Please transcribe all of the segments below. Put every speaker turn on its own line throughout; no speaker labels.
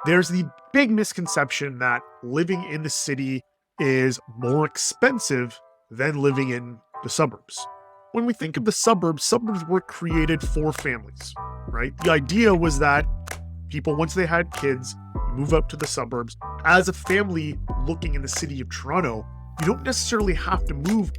There's the big misconception that living in the city is more expensive than living in the suburbs. When we think of the suburbs were created for families, right? The idea was that people, once they had kids, move up to the suburbs. As a family looking in the city of Toronto, you don't necessarily have to move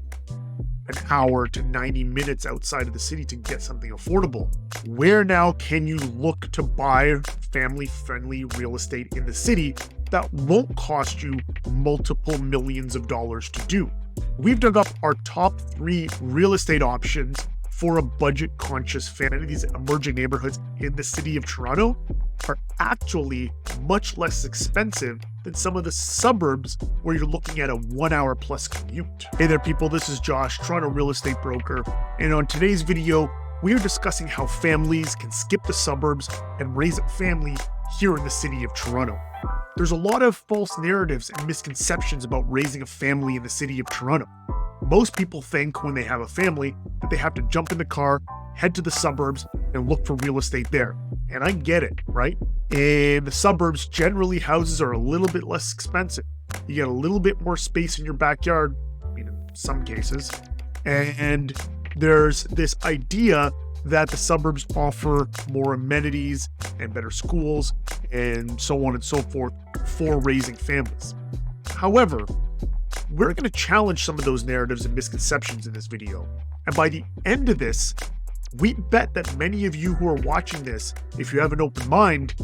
an hour to 90 minutes outside of the city to get something affordable. Where now can you look to buy family-friendly real estate in the city that won't cost you multiple millions of dollars to do? We've dug up our top 3 real estate options for a budget-conscious family. These emerging neighborhoods in the city of Toronto are actually much less expensive than some of the suburbs where you're looking at a 1 hour plus commute. Hey there people, this is Josh, Toronto real estate broker, and on today's video, we are discussing how families can skip the suburbs and raise a family here in the city of Toronto. There's a lot of false narratives and misconceptions about raising a family in the city of Toronto. Most people think when they have a family that they have to jump in the car, head to the suburbs, and look for real estate there. And I get it, right? In the suburbs, generally houses are a little bit less expensive. You get a little bit more space in your backyard, in some cases. And there's this idea that the suburbs offer more amenities and better schools and so on and so forth for raising families. However, we're going to challenge some of those narratives and misconceptions in this video. And by the end of this, we bet that many of you who are watching this, if you have an open mind,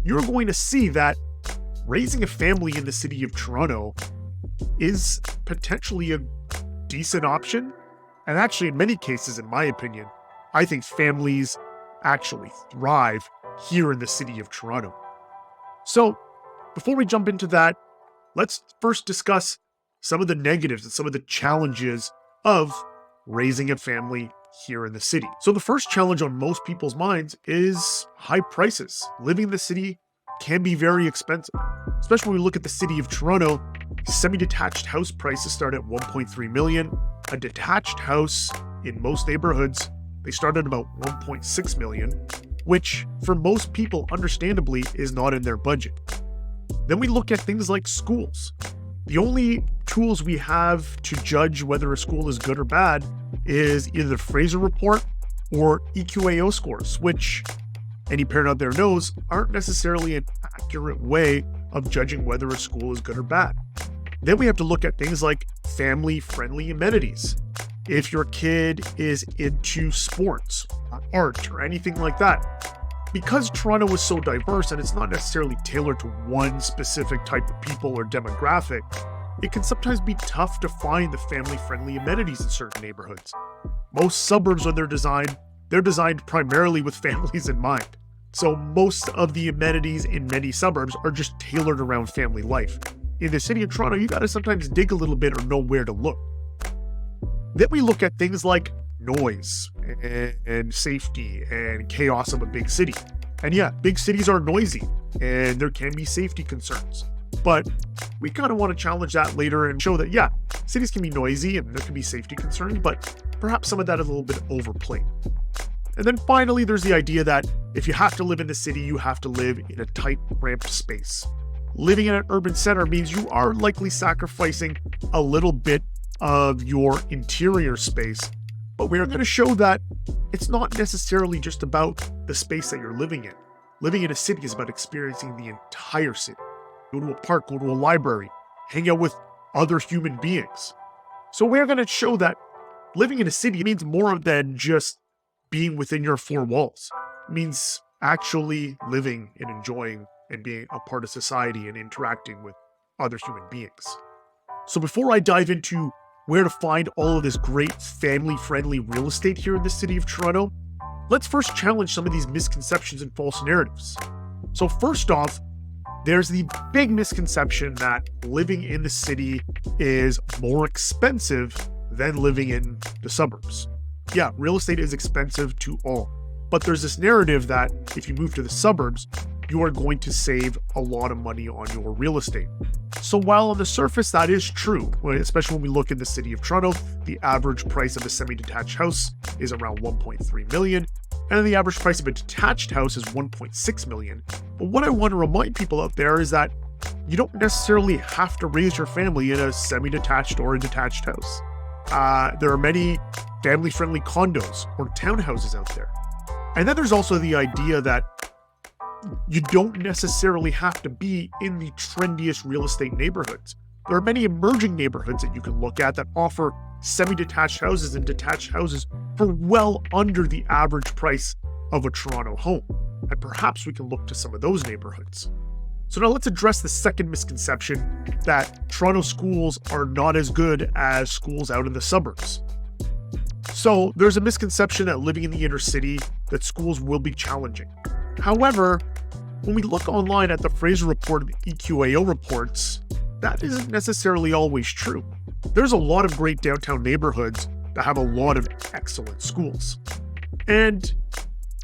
you're going to see that raising a family in the city of Toronto is potentially a decent option. And actually, in many cases, in my opinion, I think families actually thrive here in the city of Toronto. So before we jump into that, let's first discuss some of the negatives and some of the challenges of raising a family here in the city. So the first challenge on most people's minds is high prices. Living in the city can be very expensive, especially when we look at the city of Toronto. Semi-detached house prices start at 1.3 million. A detached house in most neighborhoods, they start at about 1.6 million, which for most people, understandably, is not in their budget. Then we look at things like schools. The only tools we have to judge whether a school is good or bad is either the Fraser report or EQAO scores, which any parent out there knows aren't necessarily an accurate way of judging whether a school is good or bad. Then we have to look at things like family-friendly amenities. If your kid is into sports, art, or anything like that. Because Toronto is so diverse and it's not necessarily tailored to one specific type of people or demographic, it can sometimes be tough to find the family-friendly amenities in certain neighborhoods. Most suburbs, when they're designed primarily with families in mind. So most of the amenities in many suburbs are just tailored around family life. In the city of Toronto, you gotta sometimes dig a little bit or know where to look. Then we look at things like noise and safety and chaos of a big city. And yeah, big cities are noisy and there can be safety concerns. But we kind of want to challenge that later and show that, yeah, cities can be noisy and there can be safety concerns, but perhaps some of that is a little bit overplayed. And then finally, there's the idea that if you have to live in the city, you have to live in a tight, cramped space. Living in an urban center means you are likely sacrificing a little bit of your interior space. But we're going to show that it's not necessarily just about the space that you're living in. Living in a city is about experiencing the entire city. Go to a park, go to a library, hang out with other human beings. So we're going to show that living in a city means more than just being within your 4 walls. It means actually living and enjoying and being a part of society and interacting with other human beings. So before I dive into where to find all of this great family-friendly real estate here in the city of Toronto, let's first challenge some of these misconceptions and false narratives. So first off, there's the big misconception that living in the city is more expensive than living in the suburbs. Yeah, real estate is expensive to all, but there's this narrative that if you move to the suburbs, you are going to save a lot of money on your real estate. So while on the surface that is true, especially when we look in the city of Toronto, the average price of a semi-detached house is around 1.3 million. And then the average price of a detached house is $1.6 million. But what I want to remind people out there is that you don't necessarily have to raise your family in a semi-detached or a detached house. There are many family-friendly condos or townhouses out there. And then there's also the idea that you don't necessarily have to be in the trendiest real estate neighborhoods. There are many emerging neighborhoods that you can look at that offer semi-detached houses and detached houses for well under the average price of a Toronto home. And perhaps we can look to some of those neighborhoods. So now let's address the second misconception that Toronto schools are not as good as schools out in the suburbs. So there's a misconception that living in the inner city, that schools will be challenging. However, when we look online at the Fraser Report and the EQAO reports, that isn't necessarily always true. There's a lot of great downtown neighborhoods that have a lot of excellent schools. And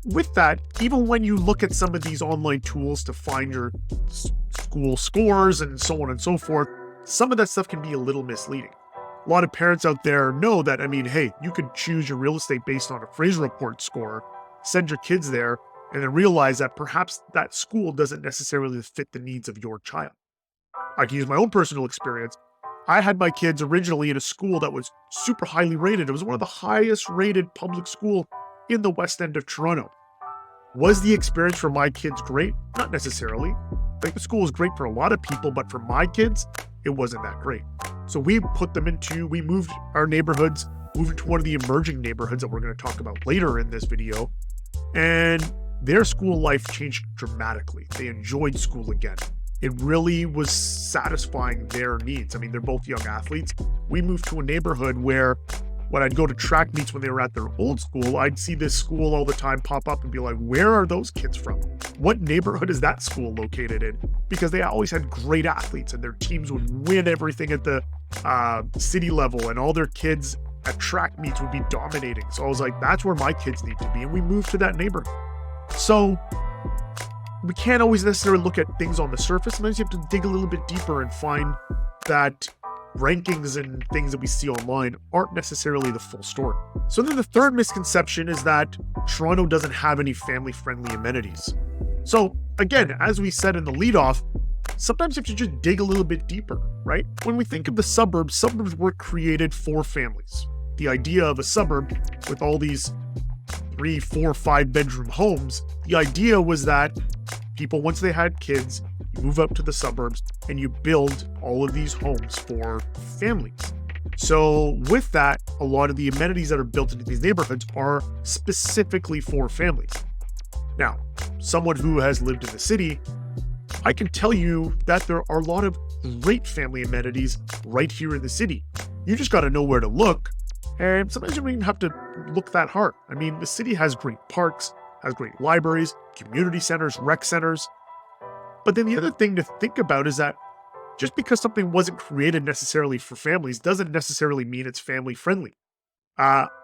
with that, even when you look at some of these online tools to find your school scores and so on and so forth, some of that stuff can be a little misleading. A lot of parents out there know that, hey, you could choose your real estate based on a Fraser Report score, send your kids there, and then realize that perhaps that school doesn't necessarily fit the needs of your child. I can use my own personal experience. I had my kids originally in a school that was super highly rated. It was one of the highest rated public schools in the West End of Toronto. Was the experience for my kids great? Not necessarily. I think the school was great for a lot of people, but for my kids, it wasn't that great. So we moved our neighborhoods, moved into one of the emerging neighborhoods that we're going to talk about later in this video. And their school life changed dramatically. They enjoyed school again. It really was satisfying their needs. They're both young athletes. We moved to a neighborhood where when I'd go to track meets when they were at their old school, I'd see this school all the time pop up and be like, where are those kids from? What neighborhood is that school located in? Because they always had great athletes and their teams would win everything at the city level, and all their kids at track meets would be dominating. So I was like, that's where my kids need to be. And we moved to that neighborhood. So we can't always necessarily look at things on the surface. Sometimes you have to dig a little bit deeper and find that rankings and things that we see online aren't necessarily the full story. So then the third misconception is that Toronto doesn't have any family-friendly amenities. So again, as we said in the leadoff, sometimes you have to just dig a little bit deeper, right? When we think of the suburbs were created for families. The idea of a suburb with all these 3, 4, 5 bedroom homes, the idea was that people, once they had kids, you move up to the suburbs and you build all of these homes for families. So with that, a lot of the amenities that are built into these neighborhoods are specifically for families. Now, someone who has lived in the city, I can tell you that there are a lot of great family amenities right here in the city. You just got to know where to look, and sometimes you don't even have to look that hard. The city has great parks, has great libraries, community centers, rec centers. But then the other thing to think about is that just because something wasn't created necessarily for families doesn't necessarily mean it's family friendly.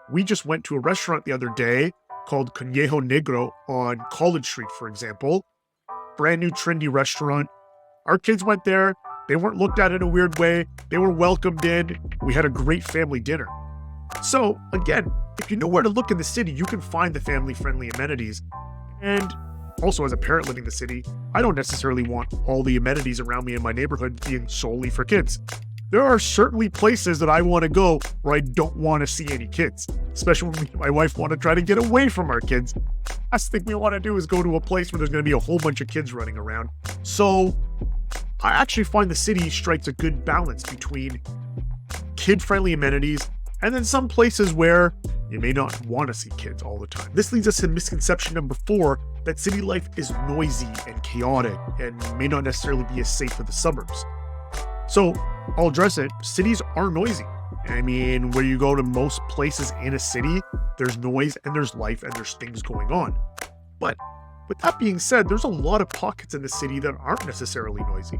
We just went to a restaurant the other day called Conejo Negro on College Street, for example. Brand new trendy restaurant. Our kids went there. They weren't looked at in a weird way. They were welcomed in. We had a great family dinner. So again, if you know where to look in the city, you can find the family-friendly amenities. And also, as a parent living in the city, I don't necessarily want all the amenities around me in my neighborhood being solely for kids. There are certainly places that I want to go where I don't want to see any kids, especially when me and my wife want to try to get away from our kids. Last thing we want to do is go to a place where there's going to be a whole bunch of kids running around. So I actually find the city strikes a good balance between kid-friendly amenities and then some places where you may not want to see kids all the time. This leads us to misconception number 4, that city life is noisy and chaotic and may not necessarily be as safe as the suburbs. So I'll address it. Cities are noisy. Where you go to most places in a city, there's noise and there's life and there's things going on. But with that being said, there's a lot of pockets in the city that aren't necessarily noisy.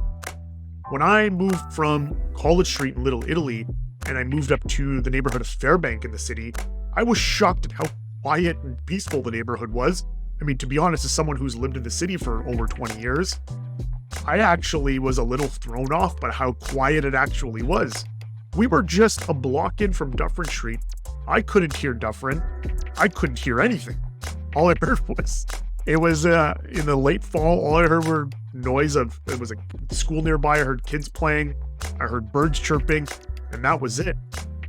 When I moved from College Street in Little Italy and I moved up to the neighborhood of Fairbank in the city, I was shocked at how quiet and peaceful the neighborhood was. To be honest, as someone who's lived in the city for over 20 years, I actually was a little thrown off by how quiet it actually was. We were just a block in from Dufferin Street. I couldn't hear Dufferin. I couldn't hear anything. all I heard was, it was in the late fall. All I heard were noise of, it was a school nearby. I heard kids playing. I heard birds chirping, and that was it.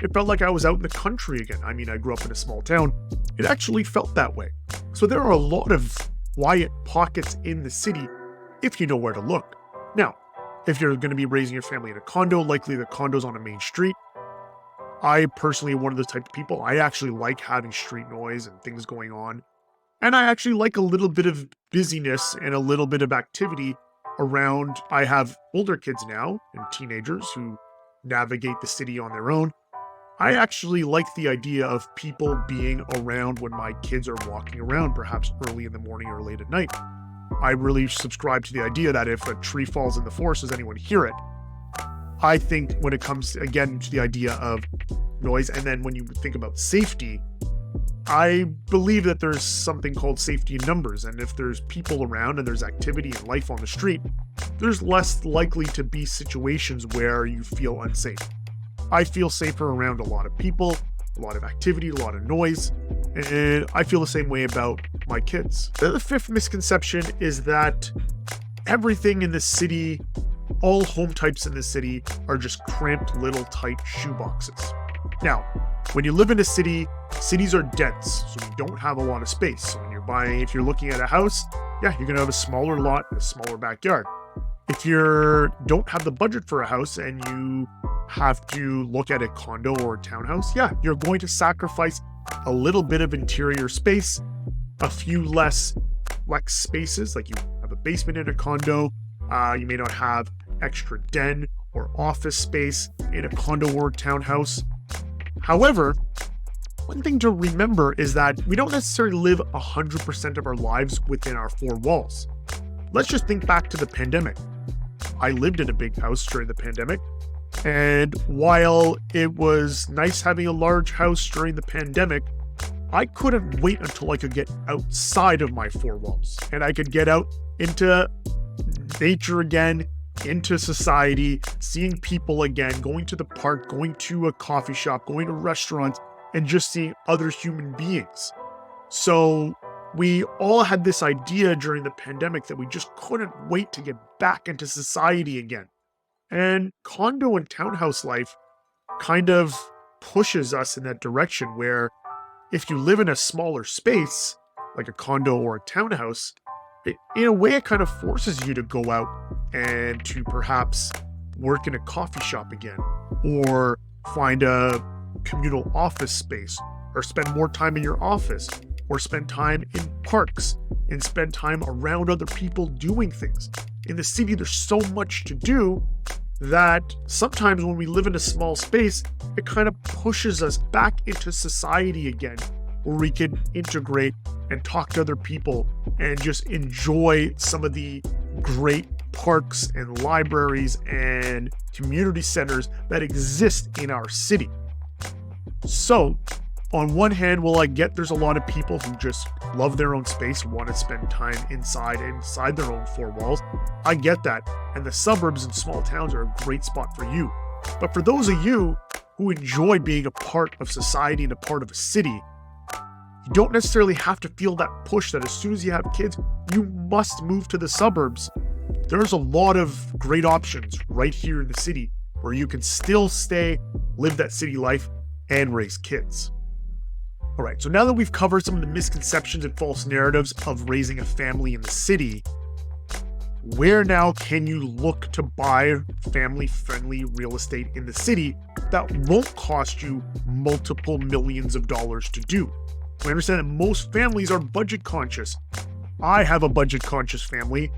It felt like I was out in the country again. I mean, I grew up in a small town. It actually felt that way. So there are a lot of quiet pockets in the city if you know where to look. Now, if you're going to be raising your family in a condo, likely the condo's on a main street. I personally am one of those type of people. I actually like having street noise and things going on. And I actually like a little bit of busyness and a little bit of activity around. I have older kids now and teenagers who navigate the city on their own. I actually like the idea of people being around when my kids are walking around, perhaps early in the morning or late at night. I really subscribe to the idea that if a tree falls in the forest, does anyone hear it? I think when it comes, again, to the idea of noise, and then when you think about safety, I believe that there's something called safety in numbers, and if there's people around and there's activity and life on the street, there's less likely to be situations where you feel unsafe. I feel safer around a lot of people, a lot of activity, a lot of noise, and I feel the same way about my kids. The fifth misconception is that everything in the city, all home types in the city, are just cramped little tight shoeboxes. Now, when you live in a city, cities are dense, so you don't have a lot of space. So when you're buying, if you're looking at a house, yeah, you're gonna have a smaller lot and a smaller backyard. If you don't have the budget for a house and you have to look at a condo or a townhouse, yeah, you're going to sacrifice a little bit of interior space, a few less flex spaces, like you have a basement in a condo, you may not have extra den or office space in a condo or townhouse. However, one thing to remember is that we don't necessarily live 100% of our lives within our four walls. Let's just think back to the pandemic. I lived in a big house during the pandemic, and while it was nice having a large house during the pandemic, I couldn't wait until I could get outside of my four walls and I could get out into nature again, into society, seeing people again, going to the park, going to a coffee shop, going to restaurants, and just seeing other human beings. So we all had this idea during the pandemic that we just couldn't wait to get back into society again. And condo and townhouse life kind of pushes us in that direction where if you live in a smaller space, like a condo or a townhouse, in a way, it kind of forces you to go out and to perhaps work in a coffee shop again, or find a communal office space, or spend more time in your office, or spend time in parks, and spend time around other people doing things. In the city, there's so much to do that sometimes when we live in a small space, it kind of pushes us back into society again, where we can integrate and talk to other people and just enjoy some of the great parks and libraries and community centers that exist in our city. So, on one hand, well, I get there's a lot of people who just love their own space, want to spend time inside their own four walls. I get that. And the suburbs and small towns are a great spot for you. But for those of you who enjoy being a part of society and a part of a city, you don't necessarily have to feel that push that as soon as you have kids, you must move to the suburbs. There's a lot of great options right here in the city where you can still stay, live that city life, and raise kids. All right, so now that we've covered some of the misconceptions and false narratives of raising a family in the city, where now can you look to buy family-friendly real estate in the city that won't cost you multiple millions of dollars to do? We understand that most families are budget conscious. I have a budget conscious family.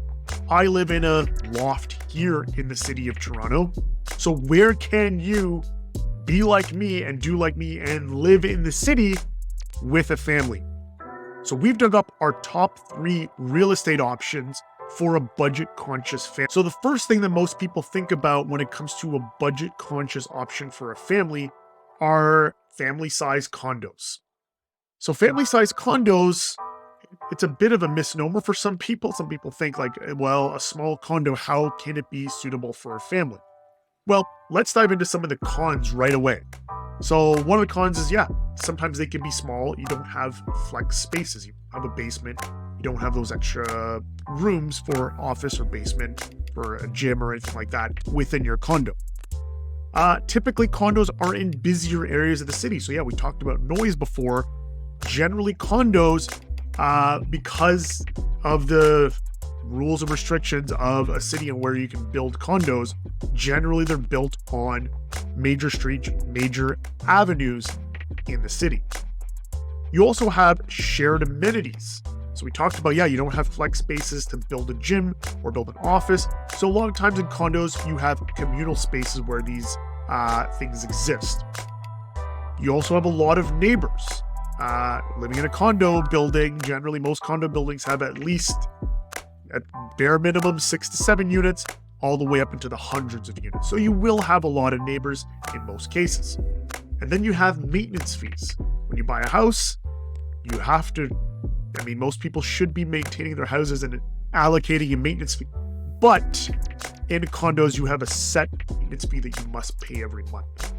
I live in a loft here in the city of Toronto. So where can you be like me and do like me and live in the city with a family? So we've dug up our top 3 real estate options for a budget-conscious family. So the first thing that most people think about when it comes to a budget-conscious option for a family are family-sized condos. So family-sized condos, it's a bit of a misnomer for some people. Some people think like, well, a small condo, how can it be suitable for a family? Well, let's dive into some of the cons right away. So one of the cons is, yeah, sometimes they can be small. You don't have flex spaces. You have a basement. You don't have those extra rooms for office or basement for a gym or anything like that within your condo. Typically, condos are in busier areas of the city. So yeah, we talked about noise before. Generally, condos, because of the rules and restrictions of a city and where you can build condos, generally they're built on major streets, major avenues in the city. You also have shared amenities. So we talked about, you don't have flex spaces to build a gym or build an office. So a lot of times in condos, you have communal spaces where these things exist. You also have a lot of neighbors. Living in a condo building, generally most condo buildings have at least, at bare minimum, 6 to 7 units, all the way up into the hundreds of units. So you will have a lot of neighbors in most cases. And then you have maintenance fees. When you buy a house, you have to, most people should be maintaining their houses and allocating a maintenance fee. But in condos, you have a set maintenance fee that you must pay every month.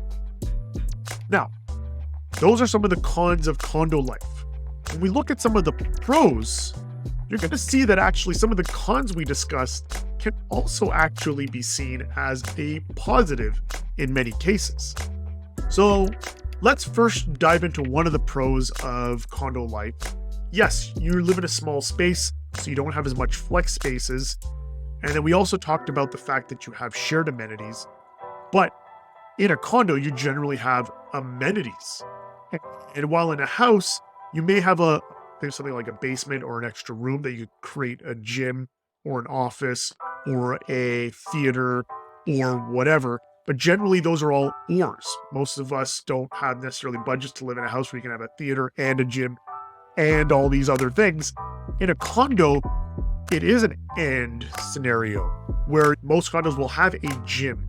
Now, those are some of the cons of condo life. When we look at some of the pros, you're going to see that actually some of the cons we discussed can also actually be seen as a positive in many cases. So let's first dive into one of the pros of condo life. Yes, you live in a small space, so you don't have as much flex spaces. And then we also talked about the fact that you have shared amenities. But in a condo, you generally have amenities. And while in a house, you may have something like a basement or an extra room that you could create a gym or an office or a theater or whatever. But generally, those are all ors. Most of us don't have necessarily budgets to live in a house where you can have a theater and a gym and all these other things. In a condo, it is an and scenario where most condos will have a gym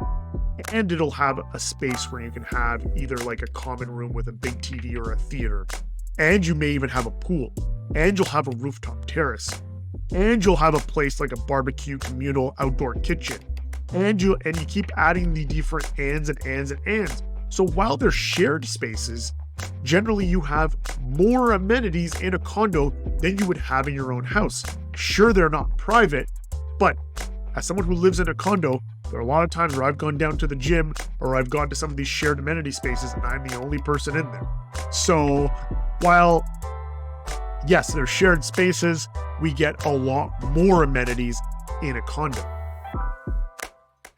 and it'll have a space where you can have either like a common room with a big TV or a theater. And you may even have a pool. And you'll have a rooftop terrace. And you'll have a place like a barbecue communal outdoor kitchen. And you keep adding the different ands and ands and ands. So while they're shared spaces, generally you have more amenities in a condo than you would have in your own house. Sure, they're not private, but as someone who lives in a condo, there are a lot of times where I've gone down to the gym or I've gone to some of these shared amenity spaces and I'm the only person in there. So while, yes, they're shared spaces, we get a lot more amenities in a condo.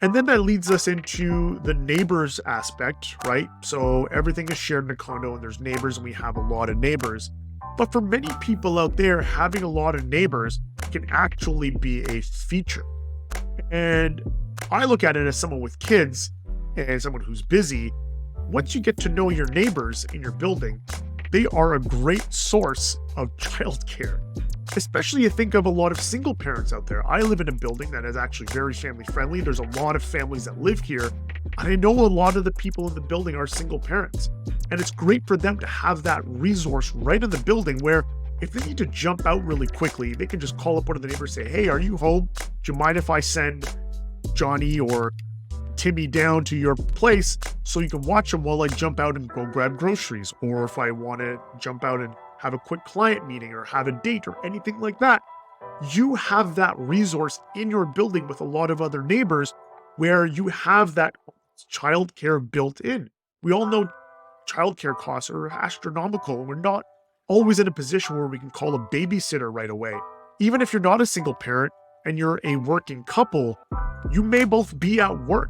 And then that leads us into the neighbors aspect, right? So everything is shared in a condo and there's neighbors and we have a lot of neighbors. But for many people out there, having a lot of neighbors can actually be a feature. And I look at it as someone with kids and someone who's busy. Once you get to know your neighbors in your building, they are a great source of childcare. Especially you think of a lot of single parents out there. I live in a building that is actually very family friendly. There's a lot of families that live here. And I know a lot of the people in the building are single parents. And it's great for them to have that resource right in the building where if they need to jump out really quickly, they can just call up one of the neighbors and say, hey, are you home? Do you mind if I send Johnny or Timmy down to your place so you can watch them while I jump out and go grab groceries? Or if I want to jump out and have a quick client meeting or have a date or anything like that, you have that resource in your building with a lot of other neighbors where you have that childcare built in. We all know childcare costs are astronomical and we're not always in a position where we can call a babysitter right away. Even if you're not a single parent and you're a working couple, you may both be at work,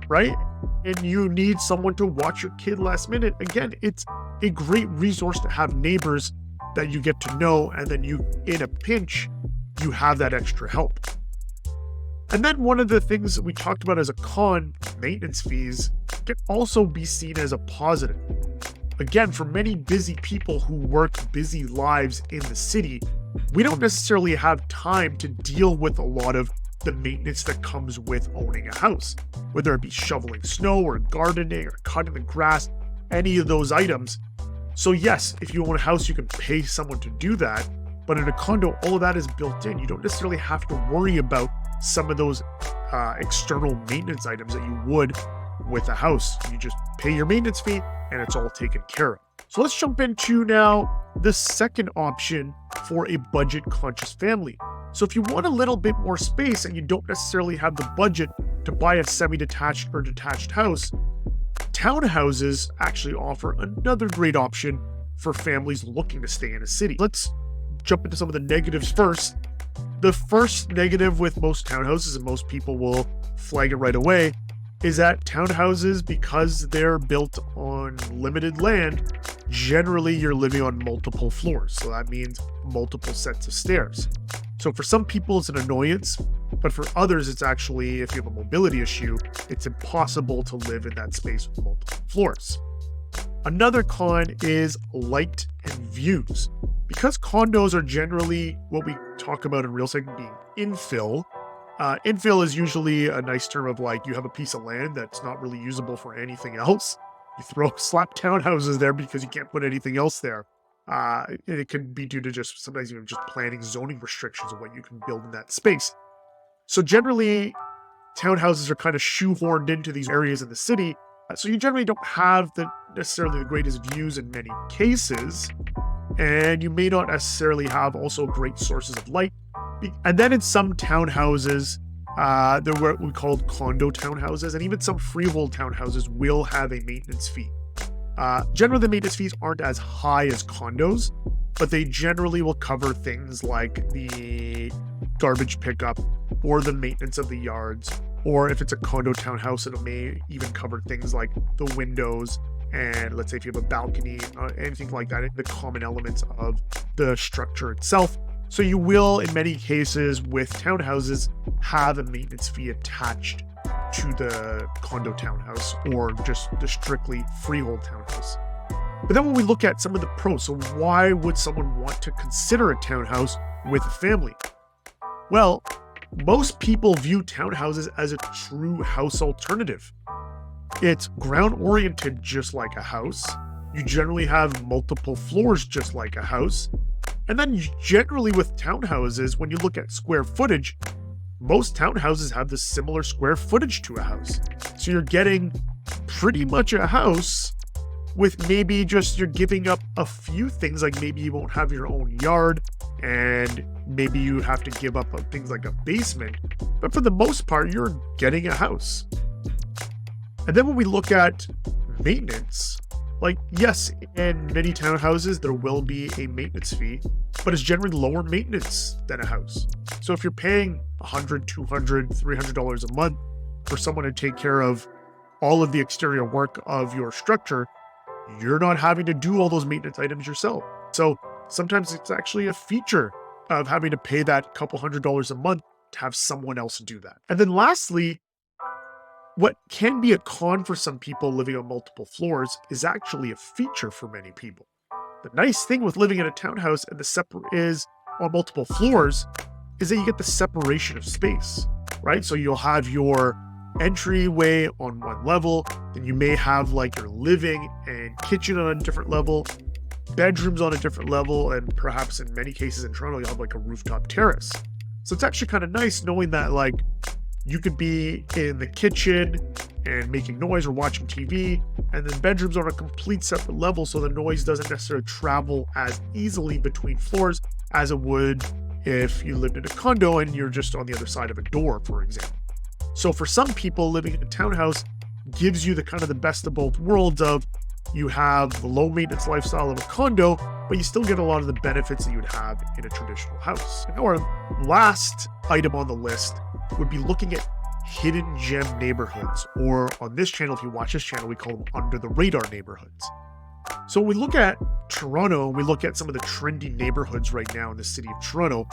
right? And you need someone to watch your kid last minute. Again, it's a great resource to have neighbors that you get to know, and then you, in a pinch, you have that extra help. And then one of the things that we talked about as a con, maintenance fees, can also be seen as a positive. Again, for many busy people who work busy lives in the city, we don't necessarily have time to deal with a lot of the maintenance that comes with owning a house, whether it be shoveling snow or gardening or cutting the grass, any of those items. So yes, if you own a house, you can pay someone to do that. But in a condo, all of that is built in. You don't necessarily have to worry about some of those external maintenance items that you would with a house. You just pay your maintenance fee and it's all taken care of. So let's jump into now the second option for a budget-conscious family. So if you want a little bit more space and you don't necessarily have the budget to buy a semi-detached or detached house, townhouses actually offer another great option for families looking to stay in a city. Let's jump into some of the negatives first. The first negative with most townhouses, and most people will flag it right away, is that townhouses, because they're built on limited land, generally you're living on multiple floors. So that means multiple sets of stairs. So for some people, it's an annoyance, but for others, it's actually, if you have a mobility issue, it's impossible to live in that space with multiple floors. Another con is light and views. Because condos are generally what we talk about in real estate being infill. Infill is usually a nice term of like you have a piece of land that's not really usable for anything else. You slap townhouses there because you can't put anything else there. And it can be due to just sometimes even just planning zoning restrictions of what you can build in that space. So generally, townhouses are kind of shoehorned into these areas in the city. So you generally don't have necessarily the greatest views in many cases. And you may not necessarily have also great sources of light. And then in some townhouses, they're what we call condo townhouses, and even some freehold townhouses will have a maintenance fee. Generally, the maintenance fees aren't as high as condos, but they generally will cover things like the garbage pickup or the maintenance of the yards, or if it's a condo townhouse, it may even cover things like the windows, and let's say if you have a balcony, anything like that, the common elements of the structure itself. So you will, in many cases with townhouses, have a maintenance fee attached to the condo townhouse or just the strictly freehold townhouse. But then when we look at some of the pros, so why would someone want to consider a townhouse with a family? Well, most people view townhouses as a true house alternative. It's ground-oriented just like a house. You generally have multiple floors just like a house. And then generally with townhouses, when you look at square footage, most townhouses have the similar square footage to a house. So you're getting pretty much a house with maybe just you're giving up a few things, like maybe you won't have your own yard and maybe you have to give up things like a basement. But for the most part, you're getting a house. And then when we look at maintenance, like, yes, in many townhouses, there will be a maintenance fee, but it's generally lower maintenance than a house. So if you're paying $100, $200, $300 a month for someone to take care of all of the exterior work of your structure, you're not having to do all those maintenance items yourself. So sometimes it's actually a feature of having to pay that couple $100 a month to have someone else do that. And then lastly, what can be a con for some people living on multiple floors is actually a feature for many people. The nice thing with living in a townhouse and is on multiple floors is that you get the separation of space, right? So you'll have your entryway on one level, then you may have like your living and kitchen on a different level, bedrooms on a different level, and perhaps in many cases in Toronto, you'll have like a rooftop terrace. So it's actually kind of nice knowing that like you could be in the kitchen and making noise or watching TV, and then bedrooms are on a complete separate level, so the noise doesn't necessarily travel as easily between floors as it would if you lived in a condo and you're just on the other side of a door, for example. So for some people, living in a townhouse gives you the kind of the best of both worlds of you have the low maintenance lifestyle of a condo, but you still get a lot of the benefits that you would have in a traditional house. And our last item on the list would be looking at hidden gem neighborhoods, or on this channel, if you watch this channel, we call them under the radar neighborhoods. So when we look at Toronto, we look at some of the trendy neighborhoods right now in the city of Toronto,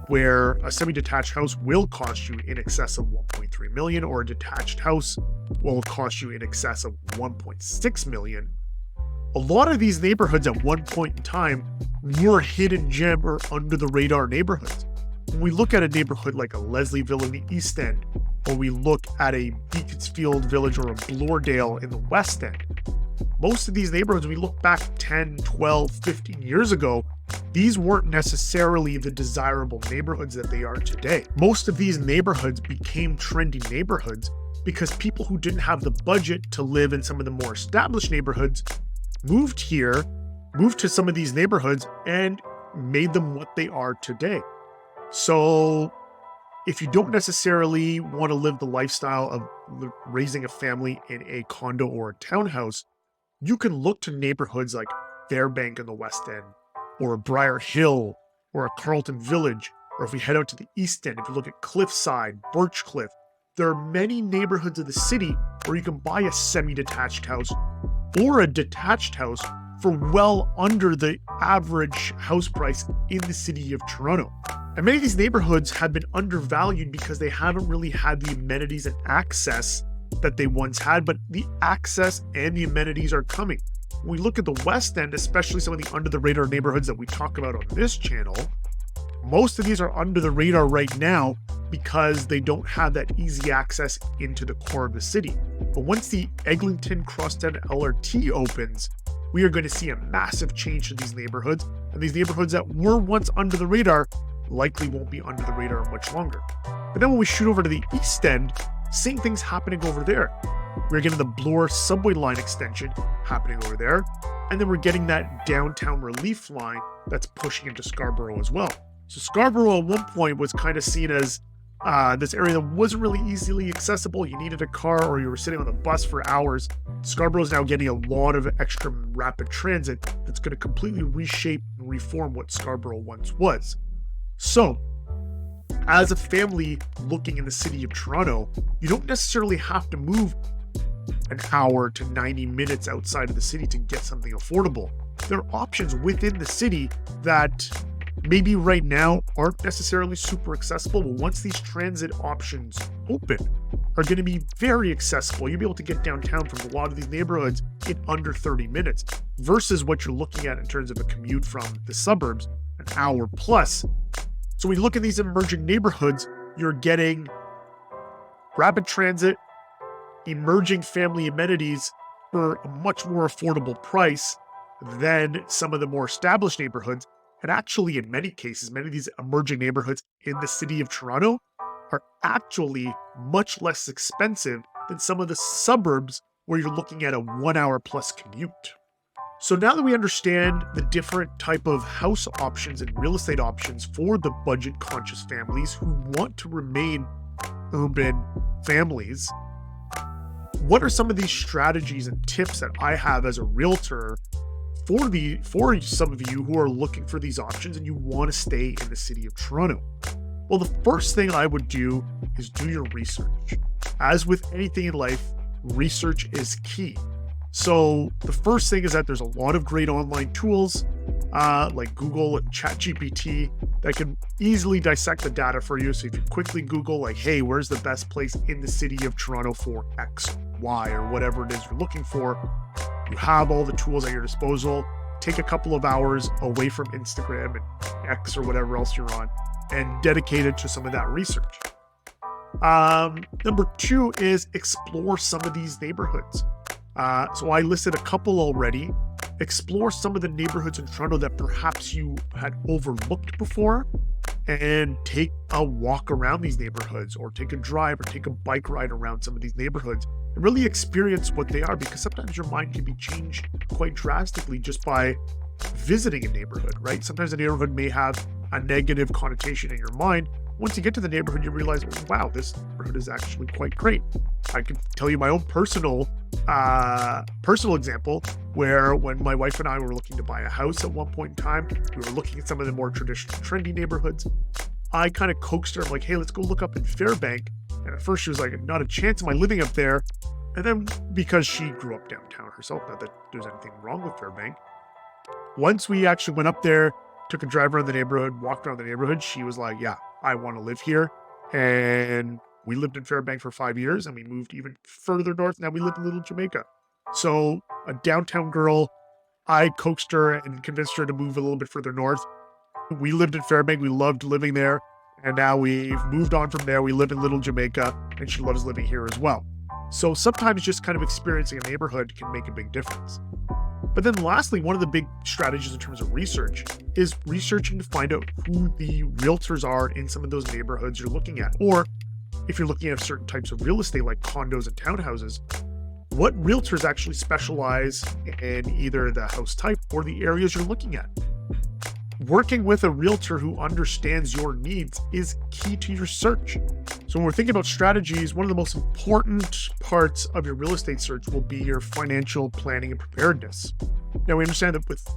where a semi-detached house will cost you in excess of 1.3 million, or a detached house will cost you in excess of 1.6 million. A lot of these neighborhoods at one point in time were hidden gem or under the radar neighborhoods. When we look at a neighborhood like a Leslieville in the East End, or we look at a Beaconsfield Village or a Bloordale in the West End, most of these neighborhoods, when we look back 10, 12, 15 years ago, these weren't necessarily the desirable neighborhoods that they are today. Most of these neighborhoods became trendy neighborhoods because people who didn't have the budget to live in some of the more established neighborhoods moved to some of these neighborhoods and made them what they are today. So if you don't necessarily want to live the lifestyle of raising a family in a condo or a townhouse, you can look to neighborhoods like Fairbank in the West End, or a Briar Hill, or a Carlton Village, or if we head out to the East End, if you look at Cliffside, Birchcliff, there are many neighborhoods of the city where you can buy a semi-detached house or a detached house for well under the average house price in the city of Toronto. And many of these neighborhoods have been undervalued because they haven't really had the amenities and access that they once had, but the access and the amenities are coming. When we look at the West End, especially some of the under-the-radar neighborhoods that we talk about on this channel, most of these are under the radar right now because they don't have that easy access into the core of the city. But once the Eglinton Crosstown LRT opens, we are going to see a massive change to these neighborhoods, and these neighborhoods that were once under the radar likely won't be under the radar much longer. But then when we shoot over to the East End, same thing's happening over there. We're getting the Bloor subway line extension happening over there, and then we're getting that downtown relief line that's pushing into Scarborough as well. So Scarborough at one point was kind of seen as this area that wasn't really easily accessible. You needed a car or you were sitting on the bus for hours. Scarborough is now getting a lot of extra rapid transit that's going to completely reshape and reform what Scarborough once was. So, as a family looking in the city of Toronto, you don't necessarily have to move an hour to 90 minutes outside of the city to get something affordable. There are options within the city that maybe right now aren't necessarily super accessible, but once these transit options open, are going to be very accessible. You'll be able to get downtown from a lot of these neighborhoods in under 30 minutes versus what you're looking at in terms of a commute from the suburbs, an hour plus. So when you look at these emerging neighborhoods, you're getting rapid transit, emerging family amenities for a much more affordable price than some of the more established neighborhoods. And actually, in many cases, many of these emerging neighborhoods in the city of Toronto are actually much less expensive than some of the suburbs where you're looking at a 1 hour plus commute. So now that we understand the different type of house options and real estate options for the budget conscious families who want to remain urban families, what are some of these strategies and tips that I have as a realtor for some of you who are looking for these options and you want to stay in the city of Toronto? Well, the first thing I would do is do your research. As with anything in life, research is key. So the first thing is that there's a lot of great online tools like Google and ChatGPT that can easily dissect the data for you. So if you quickly Google like, hey, where's the best place in the city of Toronto for X, Y, or whatever it is you're looking for, you have all the tools at your disposal. Take a couple of hours away from Instagram and X or whatever else you're on and dedicate it to some of that research. Number two is explore some of these neighborhoods. So I listed a couple already. Explore some of the neighborhoods in Toronto that perhaps you had overlooked before and take a walk around these neighborhoods or take a drive or take a bike ride around some of these neighborhoods and really experience what they are, because sometimes your mind can be changed quite drastically just by visiting a neighborhood, right? Sometimes a neighborhood may have a negative connotation in your mind. Once you get to the neighborhood, you realize, wow, this neighborhood is actually quite great. I can tell you my own personal example where when my wife and I were looking to buy a house at one point in time, we were looking at some of the more traditional, trendy neighborhoods. I kind of coaxed her. I'm like, hey, let's go look up in Fairbank. And at first she was like, not a chance am I living up there. And then because she grew up downtown herself, not that there's anything wrong with Fairbank, once we actually went up there, took a drive around the neighborhood, walked around the neighborhood, she was like, yeah, I want to live here. And we lived in Fairbank for 5 years and we moved even further north. Now we live in Little Jamaica. So a downtown girl, I coaxed her and convinced her to move a little bit further north. We lived in Fairbank. We loved living there. And now we've moved on from there. We live in Little Jamaica and she loves living here as well. So sometimes just kind of experiencing a neighborhood can make a big difference. But then lastly, one of the big strategies in terms of research is researching to find out who the realtors are in some of those neighborhoods you're looking at. Or if you're looking at certain types of real estate like condos and townhouses, what realtors actually specialize in either the house type or the areas you're looking at. Working with a realtor who understands your needs is key to your search. So when we're thinking about strategies, one of the most important parts of your real estate search will be your financial planning and preparedness. Now, we understand that with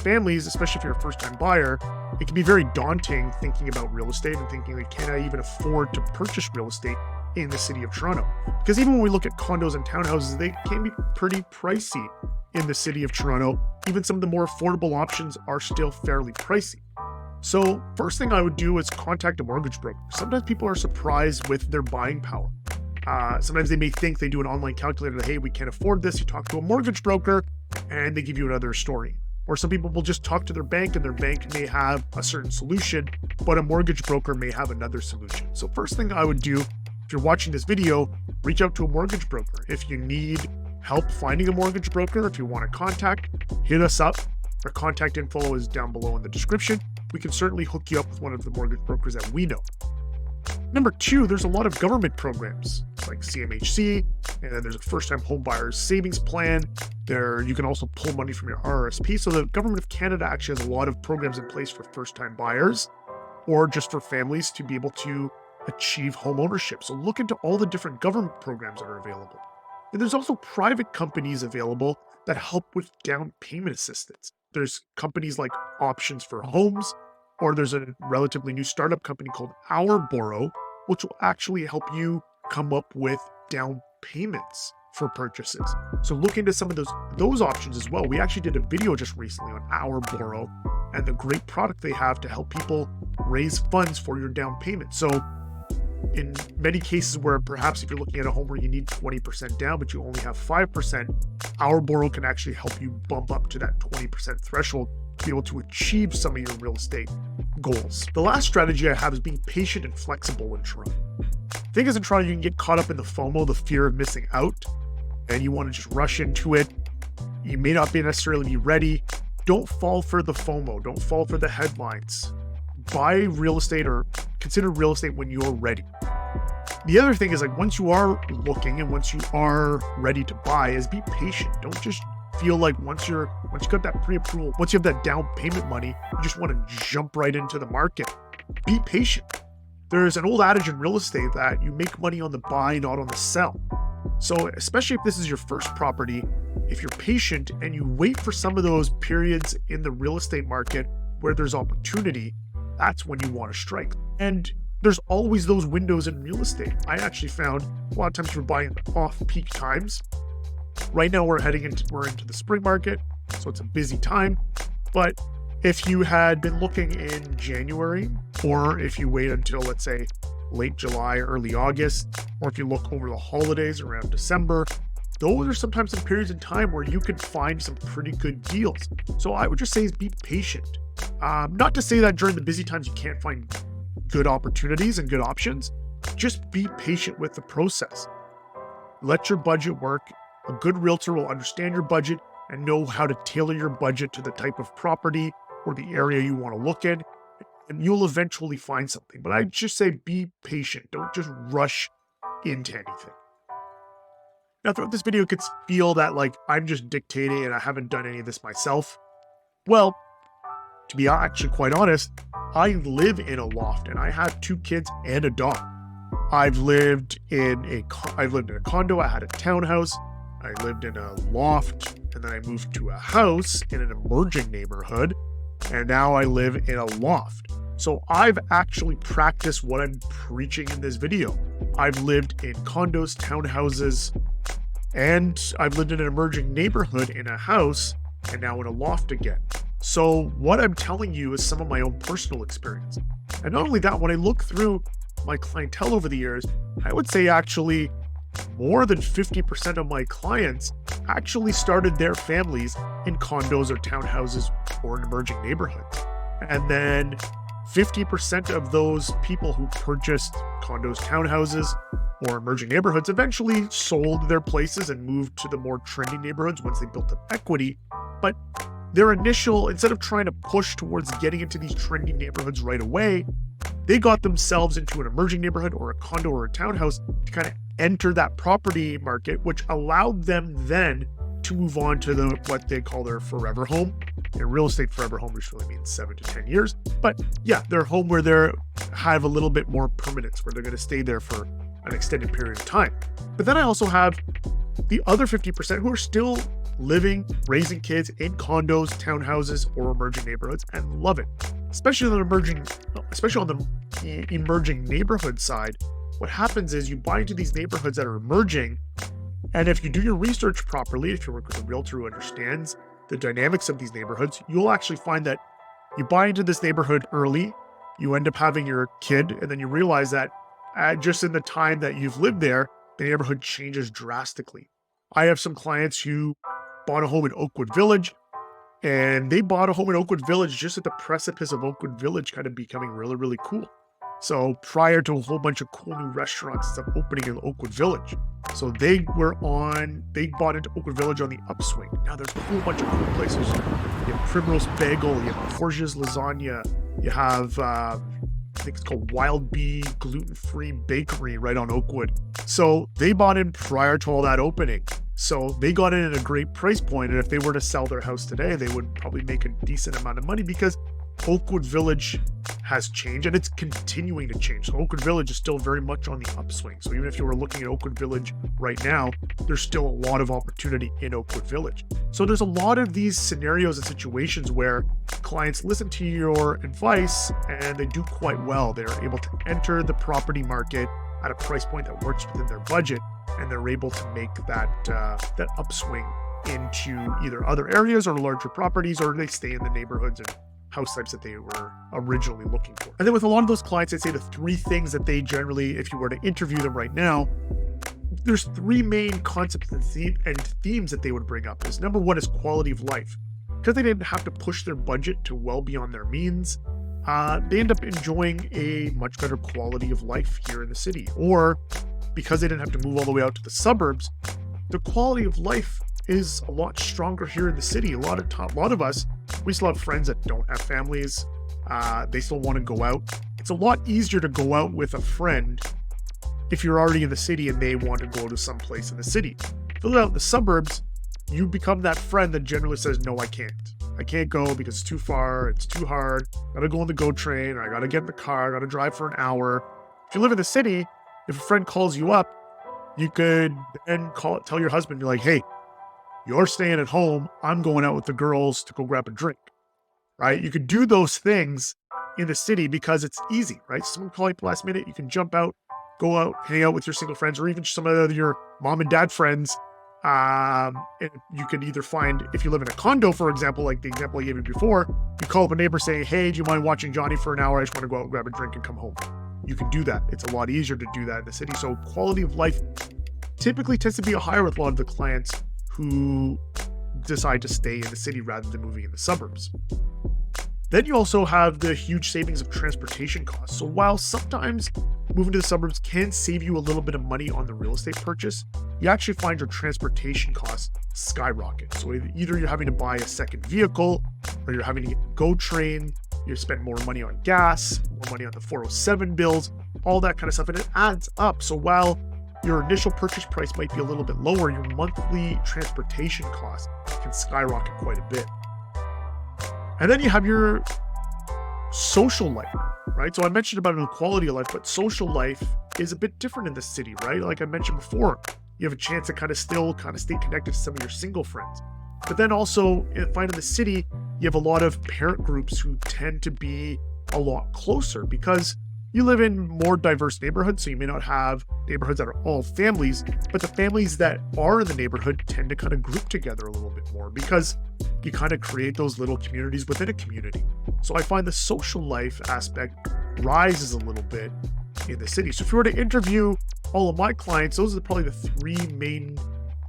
families, especially if you're a first-time buyer, it can be very daunting thinking about real estate and thinking, like, can I even afford to purchase real estate in the city of Toronto? Because even when we look at condos and townhouses, they can be pretty pricey in the city of Toronto. Even some of the more affordable options are still fairly pricey. So first thing I would do is contact a mortgage broker. Sometimes people are surprised with their buying power. Sometimes they may think they do an online calculator that, hey, we can't afford this. You talk to a mortgage broker and they give you another story. Or some people will just talk to their bank and their bank may have a certain solution, but a mortgage broker may have another solution. So first thing I would do, if you're watching this video, reach out to a mortgage broker. If you need help finding a mortgage broker, if you want to contact, hit us up. Our contact info is down below in the description. We can certainly hook you up with one of the mortgage brokers that we know. Number two, there's a lot of government programs like CMHC, and then there's a first-time home buyers savings plan. You can also pull money from your RRSP. So the government of Canada actually has a lot of programs in place for first-time buyers or just for families to be able to achieve home ownership. So look into all the different government programs that are available. And there's also private companies available that help with down payment assistance. There's companies like Options for Homes, or there's a relatively new startup company called Our Borrow, which will actually help you come up with down payments for purchases. So look into some of those options as well. We actually did a video just recently on Our Borrow and the great product they have to help people raise funds for your down payment. So in many cases where perhaps if you're looking at a home where you need 20% down, but you only have 5%, Our Borrow can actually help you bump up to that 20% threshold to be able to achieve some of your real estate goals. The last strategy I have is being patient and flexible in Toronto. The thing is, in Toronto, you can get caught up in the FOMO, the fear of missing out, and you want to just rush into it. You may not necessarily be ready. Don't fall for the FOMO. Don't fall for the headlines. Buy real estate or consider real estate when you're ready. The other thing is, like, once you are looking and once you are ready to buy, is be patient. Don't just feel like once you got that pre-approval, once you have that down payment money, you just want to jump right into the market. Be patient. There's an old adage in real estate that you make money on the buy, not on the sell. So especially if this is your first property, if you're patient and you wait for some of those periods in the real estate market where there's opportunity, that's when you want to strike. And there's always those windows in real estate. I actually found a lot of times we're buying off-peak times. Right now we're into the spring market, so it's a busy time. But if you had been looking in January, or if you wait until, let's say, late July, early August, or if you look over the holidays around December, those are sometimes some periods in time where you can find some pretty good deals. So I would just say is be patient. Not to say that during the busy times you can't find good opportunities and good options. Just be patient with the process. Let your budget work. A good realtor will understand your budget and know how to tailor your budget to the type of property or the area you want to look in, and you'll eventually find something. But I'd just say be patient. Don't just rush into anything. Now, throughout this video, it could feel that like I'm just dictating and I haven't done any of this myself. Well, to be actually quite honest, I live in a loft and I have 2 kids and a dog. I've lived in a condo, I had a townhouse, I lived in a loft, and then I moved to a house in an emerging neighborhood, and now I live in a loft. So I've actually practiced what I'm preaching in this video. I've lived in condos, townhouses, and I've lived in an emerging neighborhood in a house, and now in a loft again. So what I'm telling you is some of my own personal experience. And not only that, when I look through my clientele over the years, I would say actually more than 50% of my clients actually started their families in condos or townhouses or in emerging neighborhoods. And then 50% of those people who purchased condos, townhouses, or emerging neighborhoods eventually sold their places and moved to the more trendy neighborhoods once they built up equity. But their initial, instead of trying to push towards getting into these trendy neighborhoods right away, they got themselves into an emerging neighborhood or a condo or a townhouse to kind of enter that property market, which allowed them then to move on to what they call their forever home. In real estate, forever home usually means 7 to 10 years. But yeah, their home where they have a little bit more permanence, where they're going to stay there for an extended period of time. But then I also have the other 50% who are still living, raising kids in condos, townhouses, or emerging neighborhoods and love it. Especially on the emerging neighborhood side, what happens is you buy into these neighborhoods that are emerging, and if you do your research properly, if you work with a realtor who understands the dynamics of these neighborhoods, you'll actually find that you buy into this neighborhood early, you end up having your kid, and then you realize that just in the time that you've lived there, the neighborhood changes drastically. I have some clients who bought a home in Oakwood Village, and they bought a home in Oakwood Village just at the precipice of Oakwood Village kind of becoming really, really cool. So prior to a whole bunch of cool new restaurants stuff opening in Oakwood Village. So they bought into Oakwood Village on the upswing. Now there's a whole bunch of cool places. You have Primrose Bagel, you have Portia's Lasagna, you have, I think it's called Wild Bee Gluten-Free Bakery right on Oakwood. So they bought in prior to all that opening. So they got in at a great price point, and if they were to sell their house today, they would probably make a decent amount of money because Oakwood Village has changed and it's continuing to change. So Oakwood Village is still very much on the upswing. So even if you were looking at Oakwood Village right now, there's still a lot of opportunity in Oakwood Village. So there's a lot of these scenarios and situations where clients listen to your advice and they do quite well. They're able to enter the property market at a price point that works within their budget, and they're able to make that upswing into either other areas or larger properties, or they stay in the neighborhoods and house types that they were originally looking for. And then with a lot of those clients, I'd say the three things that they generally, if you were to interview them right now, there's three main concepts and themes that they would bring up. Is number one is quality of life. Because they didn't have to push their budget to well beyond their means, they end up enjoying a much better quality of life here in the city. Or because they didn't have to move all the way out to the suburbs, the quality of life is a lot stronger here in the city. A lot of us, we still have friends that don't have families. They still want to go out. It's a lot easier to go out with a friend if you're already in the city and they want to go to some place in the city. If you live out in the suburbs, you become that friend that generally says, no, I can't. I can't go because it's too far, it's too hard. I gotta go on the GO train, or I gotta get in the car, I gotta drive for an hour. If you live in the city, if a friend calls you up, you could then tell your husband, you're like, hey, you're staying at home, I'm going out with the girls to go grab a drink, right? You could do those things in the city because it's easy, right? Someone call you at the last minute, you can jump out, go out, hang out with your single friends, or even some of your mom and dad friends. And you can either find, if you live in a condo, for example, like the example I gave you before, you call up a neighbor saying, hey, do you mind watching Johnny for an hour? I just want to go out and grab a drink and come home. You can do that. It's a lot easier to do that in the city. So quality of life typically tends to be higher with a lot of the clients who decide to stay in the city rather than moving in the suburbs. Then you also have the huge savings of transportation costs. So while sometimes moving to the suburbs can save you a little bit of money on the real estate purchase, you actually find your transportation costs skyrocket. So either you're having to buy a second vehicle, or you're having to get a GO train, you spend more money on gas, more money on the 407 bills, all that kind of stuff, and it adds up. So while your initial purchase price might be a little bit lower, your monthly transportation costs can skyrocket quite a bit. And then you have your social life, right? So I mentioned about an quality of life, but social life is a bit different in the city, right? Like I mentioned before, you have a chance to still stay connected to some of your single friends. But then also, find in the city, you have a lot of parent groups who tend to be a lot closer because you live in more diverse neighborhoods, so you may not have neighborhoods that are all families, but the families that are in the neighborhood tend to kind of group together a little bit more because you kind of create those little communities within a community. So I find the social life aspect rises a little bit in the city. So if you were to interview all of my clients, those are probably the three main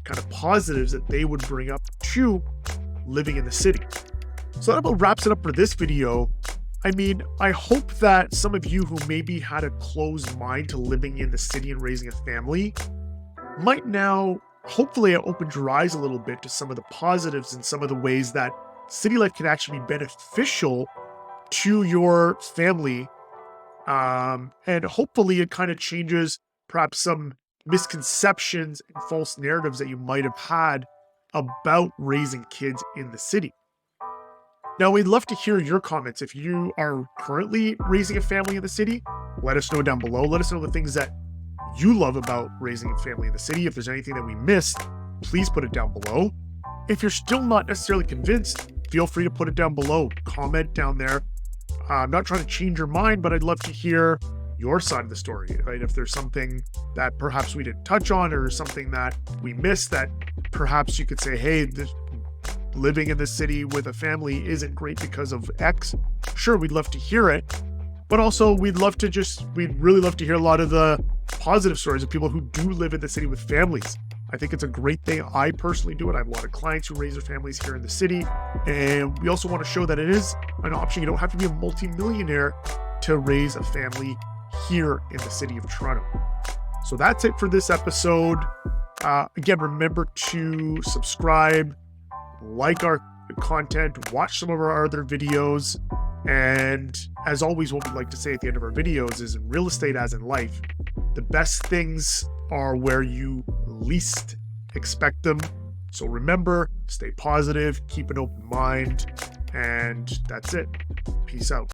kind of positives that they would bring up to living in the city. So that about wraps it up for this video. I mean, I hope that some of you who maybe had a closed mind to living in the city and raising a family might now, hopefully, open your eyes a little bit to some of the positives and some of the ways that city life can actually be beneficial to your family And hopefully it kind of changes perhaps some misconceptions and false narratives that you might have had about raising kids in the city. Now, we'd love to hear your comments. If you are currently raising a family in the city, let us know down below. Let us know the things that you love about raising a family in the city. If there's anything that we missed, please put it down below. If you're still not necessarily convinced, feel free to put it down below. Comment down there. I'm not trying to change your mind, but I'd love to hear your side of the story, right? If there's something that perhaps we didn't touch on or something that we missed that perhaps you could say, hey, living in the city with a family isn't great because of X. Sure, we'd love to hear it. But also we'd really love to hear a lot of the positive stories of people who do live in the city with families. I think it's a great thing. I personally do it. I have a lot of clients who raise their families here in the city. And we also want to show that it is an option. You don't have to be a multimillionaire to raise a family here in the city of Toronto. So that's it for this episode. Again, remember to subscribe, like our content, watch some of our other videos. And as always, what we like to say at the end of our videos is, in real estate as in life, the best things are where you least expect them. So remember, stay positive, keep an open mind, and that's it. Peace out.